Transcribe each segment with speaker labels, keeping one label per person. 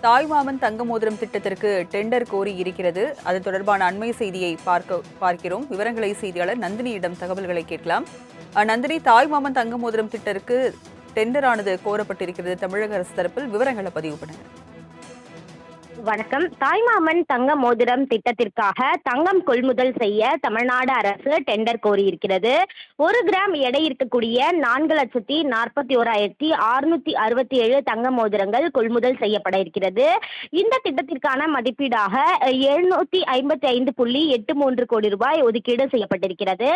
Speaker 1: தாய்மாமன் தங்க மோதிரம் திட்டத்திற்கு டெண்டர் கோரி இருக்கிறது. அது தொடர்பான அண்மை செய்தியை பார்க்கிறோம். விவரங்களை செய்தியாளர் நந்தினியிடம் தகவல்களை கேட்கலாம். நந்தினி, தாய்மாமன் தங்க மோதிரம் திட்டத்திற்கு டெண்டரானது கோரப்பட்டிருக்கிறது. தமிழக அரசு தரப்பில் விவரங்களை பதிவு பண்ணுங்க.
Speaker 2: வணக்கம். தாய்மாமன் தங்க மோதிரம் திட்டத்திற்காக தங்கம் கொள்முதல் செய்ய தமிழ்நாடு அரசு டெண்டர் கோரியிருக்கிறது. 1 கிராம் எடை இருக்கக்கூடிய 4,41,667 தங்க மோதிரங்கள் கொள்முதல் செய்யப்பட இருக்கிறது. இந்த திட்டத்திற்கான மதிப்பீடாக 755.83 கோடி ரூபாய் ஒதுக்கீடு செய்யப்பட்டிருக்கிறது.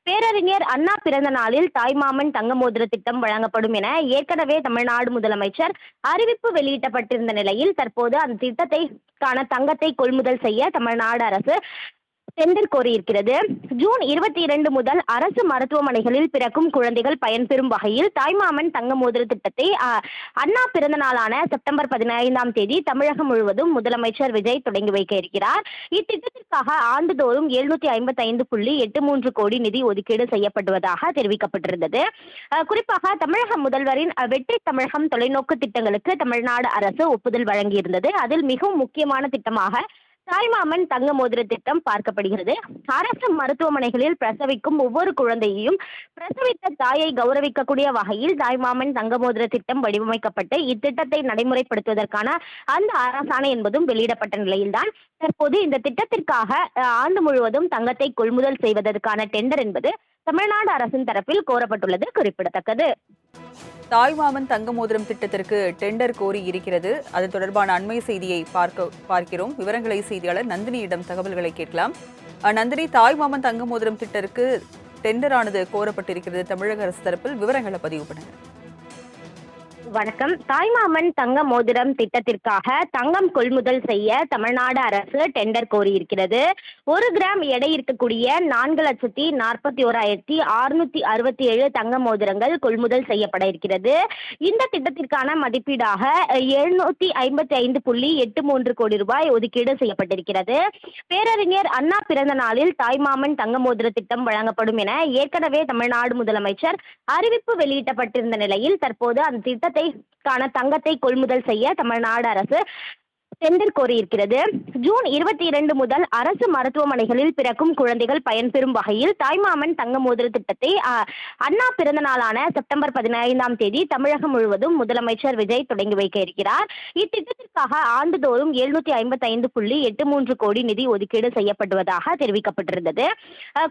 Speaker 2: பேரறிஞர் அண்ணா பிறந்த நாளில் தாய்மாமன் தங்க மோதிர திட்டம் வழங்கப்படும் என ஏற்கனவே தமிழ்நாடு முதலமைச்சர் அறிவிப்பு வெளியிடப்பட்டிருந்த நிலையில் தற்போது அந்த திட்டத்தை தங்கத்தை கொள்முதல் செய்ய தமிழ்நாடு அரசு டெண்டர் கோரியிருக்கிறது. ஜூன் 22 முதல் அரசு மருத்துவமனைகளில் பிறக்கும் குழந்தைகள் பயன்பெறும் வகையில் தாய்மாமன் தங்க மோதிர திட்டத்தை அண்ணா பிறந்த நாளான செப்டம்பர் 15ஆம் தேதி தமிழகம் முழுவதும் முதலமைச்சர் விஜய் தொடங்கி வைக்க இருக்கிறார். இத்திட்டத்திற்காக ஆண்டுதோறும் 755.83 கோடி நிதி ஒதுக்கீடு செய்யப்படுவதாக தெரிவிக்கப்பட்டிருந்தது. குறிப்பாக தமிழக முதல்வரின் வெற்றி தமிழகம் தொலைநோக்கு திட்டங்களுக்கு தமிழ்நாடு அரசு ஒப்புதல் வழங்கியிருந்தது. அதில் மிகவும் முக்கியமான திட்டமாக தாய்மாமன் தங்க மோதிர திட்டம் பார்க்கப்படுகிறது. அரசு மருத்துவமனைகளில் பிரசவிக்கும் ஒவ்வொரு குழந்தையையும் பிரசவித்த தாயை கௌரவிக்கக்கூடிய வகையில் தாய்மாமன் தங்க மோதிர திட்டம் வடிவமைக்கப்பட்டு இத்திட்டத்தை நடைமுறைப்படுத்துவதற்கான அந்த அரசாணை என்பதும் வெளியிடப்பட்ட நிலையில்தான் தற்போது இந்த திட்டத்திற்காக ஆண்டு முழுவதும் தங்கத்தை கொள்முதல் செய்வதற்கான டெண்டர் என்பது தமிழ்நாடு அரசின் தரப்பில் கோரப்பட்டுள்ளது குறிப்பிடத்தக்கது.
Speaker 1: தாய்மாமன் தங்க மோதிரம் திட்டத்திற்கு டெண்டர் கோரி இருக்கிறது. அது தொடர்பான அண்மை செய்தியை பார்க்கிறோம். விவரங்களை செய்தியாளர் நந்தினியிடம் தகவல்களை கேட்கலாம். நந்தினி, தாய்மாமன் தங்க மோதிரம் திட்டத்திற்கு டெண்டரானது கோரப்பட்டிருக்கிறது. தமிழக அரசு தரப்பில் விவரங்களை பதிவு பண்ணுங்க.
Speaker 2: வணக்கம். தாய்மாமன் தங்க மோதிரம் திட்டத்திற்காக தங்கம் கொள்முதல் செய்ய தமிழ்நாடு அரசு டெண்டர் கோரியிருக்கிறது. 1 கிராம் எடை இருக்கக்கூடிய 4,41,667 தங்க மோதிரங்கள் கொள்முதல் செய்யப்பட இருக்கிறது. இந்த திட்டத்திற்கான மதிப்பீடாக 755.83 கோடி ரூபாய் ஒதுக்கீடு செய்யப்பட்டிருக்கிறது. பேரறிஞர் அண்ணா பிறந்த நாளில் தாய்மாமன் தங்க மோதிர திட்டம் வழங்கப்படும் என ஏற்கனவே தமிழ்நாடு முதலமைச்சர் அறிவிப்பு வெளியிடப்பட்டிருந்த நிலையில் தற்போது அந்த திட்டத்தை தங்கத்தை கொள்முதல் செய்ய தமிழ்நாடு அரசு டெண்டர் கோரியிருக்கிறது. ஜூன் 22 முதல் அரசு மருத்துவமனைகளில் பிறக்கும் குழந்தைகள் பயன்பெறும் வகையில் தாய்மாமன் தங்க மோதிர திட்டத்தை அண்ணா பிறந்த நாளான செப்டம்பர் 15ஆம் தேதி தமிழகம் முழுவதும் முதலமைச்சர் விஜய் தொடங்கி வைக்க இருக்கிறார். இத்திட்டத்திற்காக ஆண்டுதோறும் 755.83 கோடி நிதி ஒதுக்கீடு செய்யப்படுவதாக தெரிவிக்கப்பட்டிருந்தது.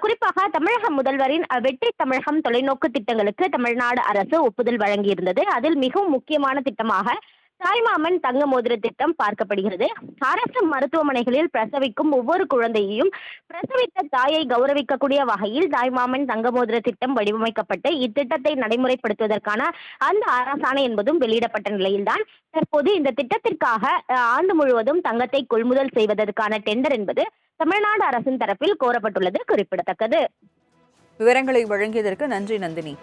Speaker 2: குறிப்பாக தமிழக முதல்வரின் வெற்றி தமிழகம் தொலைநோக்கு திட்டங்களுக்கு தமிழ்நாடு அரசு ஒப்புதல் வழங்கியிருந்தது. அதில் மிகவும் முக்கியமான திட்டமாக தாய்மாமன் தங்க மோதிர திட்டம் பார்க்கப்படுகிறது. அரசு மருத்துவமனைகளில் பிரசவிக்கும் ஒவ்வொரு குழந்தையையும் பிரசவித்த தாயை கௌரவிக்கக்கூடிய வகையில் தாய்மாமன் தங்க மோதிர திட்டம் வடிவமைக்கப்பட்டு இத்திட்டத்தை நடைமுறைப்படுத்துவதற்கான அந்த அரசாணை என்பதும் வெளியிடப்பட்ட நிலையில்தான் தற்போது இந்த திட்டத்திற்காக ஆண்டு முழுவதும் தங்கத்தை கொள்முதல் செய்வதற்கான டெண்டர் என்பது தமிழ்நாடு அரசின் தரப்பில் கோரப்பட்டுள்ளது குறிப்பிடத்தக்கது.
Speaker 1: விவரங்களை வழங்கியதற்கு நன்றி நந்தினி.